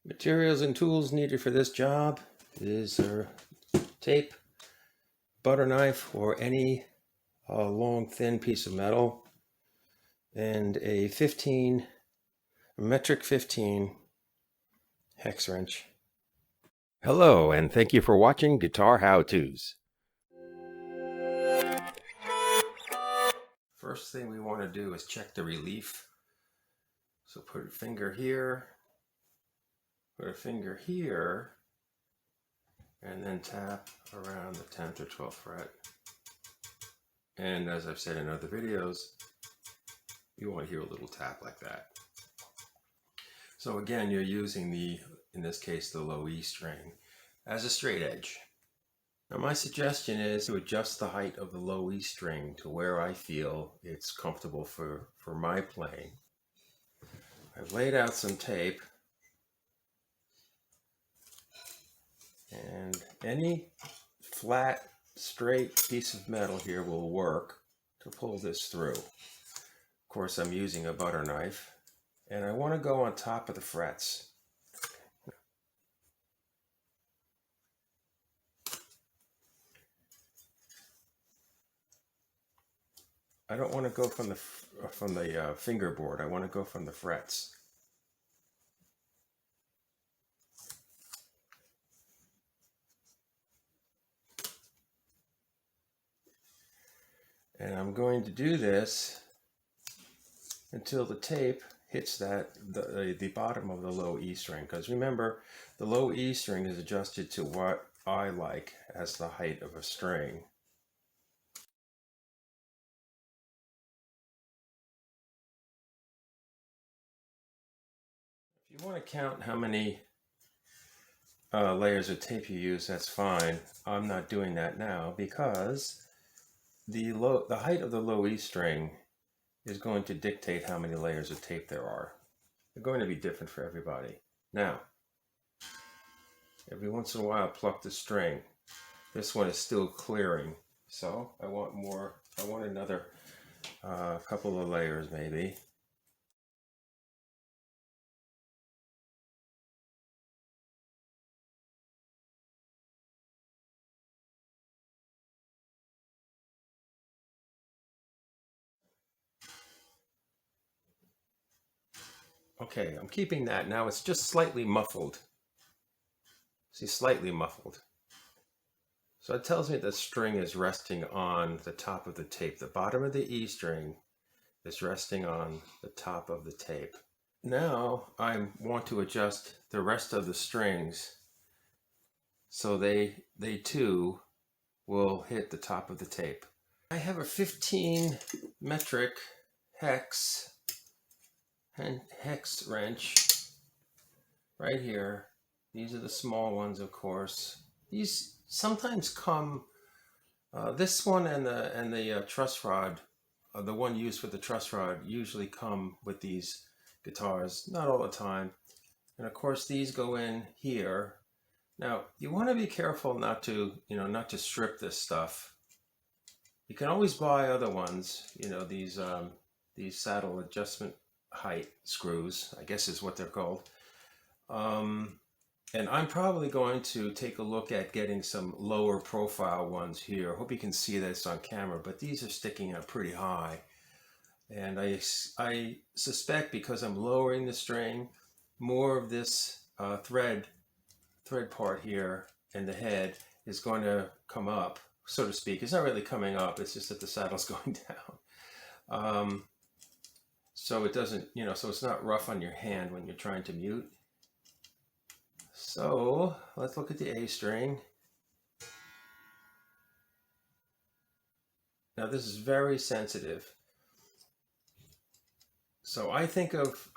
Materials and tools needed for this job is tape, butter knife, or any long thin piece of metal, and a metric 15 hex wrench. Hello, and thank you for watching Guitar How-Tos. First thing we want to do is check the relief. So put a finger here, put a finger here, and then tap around the 10th or 12th fret. And as I've said in other videos, you want to hear a little tap like that. So again, you're using in this case, the low E string as a straight edge. Now my suggestion is to adjust the height of the low E string to where I feel it's comfortable for my playing. I've laid out some tape, and any flat, straight piece of metal here will work to pull this through. Of course, I'm using a butter knife, and I want to go on top of the frets. I don't want to go from the fingerboard. I want to go from the frets. And I'm going to do this until the tape hits the bottom of the low E string. Because remember, the low E string is adjusted to what I like as the height of a string. If you want to count how many layers of tape you use, that's fine. I'm not doing that now because the height of the low E string is going to dictate how many layers of tape there are. They're going to be different for everybody. Now, every once in a while, pluck the string. This one is still clearing, so I want more. I want another couple of layers, maybe. Okay, I'm keeping that. Now it's just slightly muffled. See, slightly muffled. So it tells me the string is resting on the top of the tape. The bottom of the E string is resting on the top of the tape. Now I want to adjust the rest of the strings so they too will hit the top of the tape. I have a 15 metric hex wrench right here. These are the small ones, of course. These sometimes come, this one and the truss rod, the one used for the truss rod, usually come with these guitars, not all the time. And of course these go in here. Now you want to be careful not to strip this stuff. You can always buy other ones, these saddle adjustment height screws, I guess is what they're called. And I'm probably going to take a look at getting some lower profile ones here. I hope you can see this on camera, but these are sticking up pretty high. And I suspect because I'm lowering the string, more of this thread part here and the head is going to come up, so to speak. It's not really coming up, it's just that the saddle's going down. So it doesn't, so it's not rough on your hand when you're trying to mute. So let's look at the A string. Now this is very sensitive. So I think of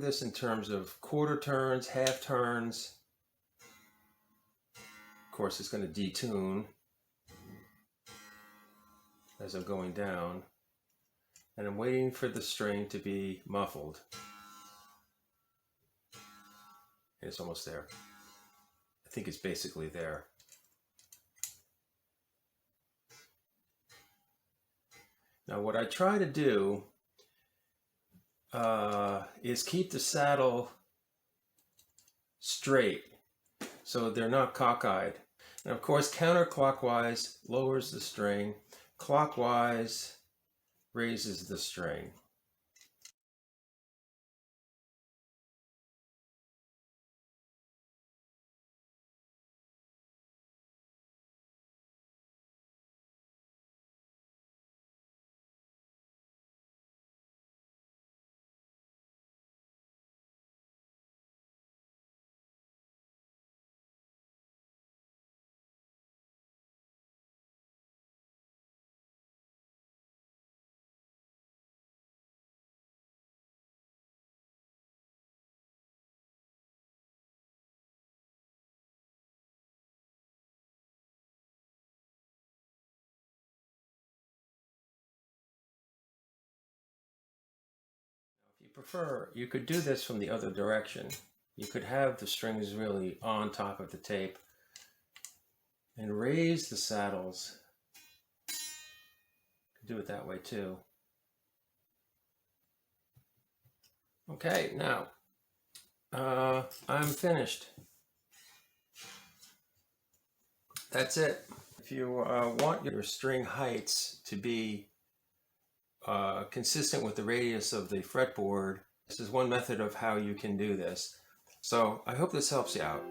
this in terms of quarter turns, half turns. Of course, it's going to detune as I'm going down. And I'm waiting for the string to be muffled. It's almost there. I think it's basically there. Now what I try to do is keep the saddle straight, so they're not cockeyed. And of course, counterclockwise lowers the string, clockwise raises the string. If you prefer, you could do this from the other direction. You could have the strings really on top of the tape and raise the saddles. You can do it that way too. Okay, now I'm finished. That's it. If you want your string heights to be consistent with the radius of the fretboard, this is one method of how you can do this. So I hope this helps you out.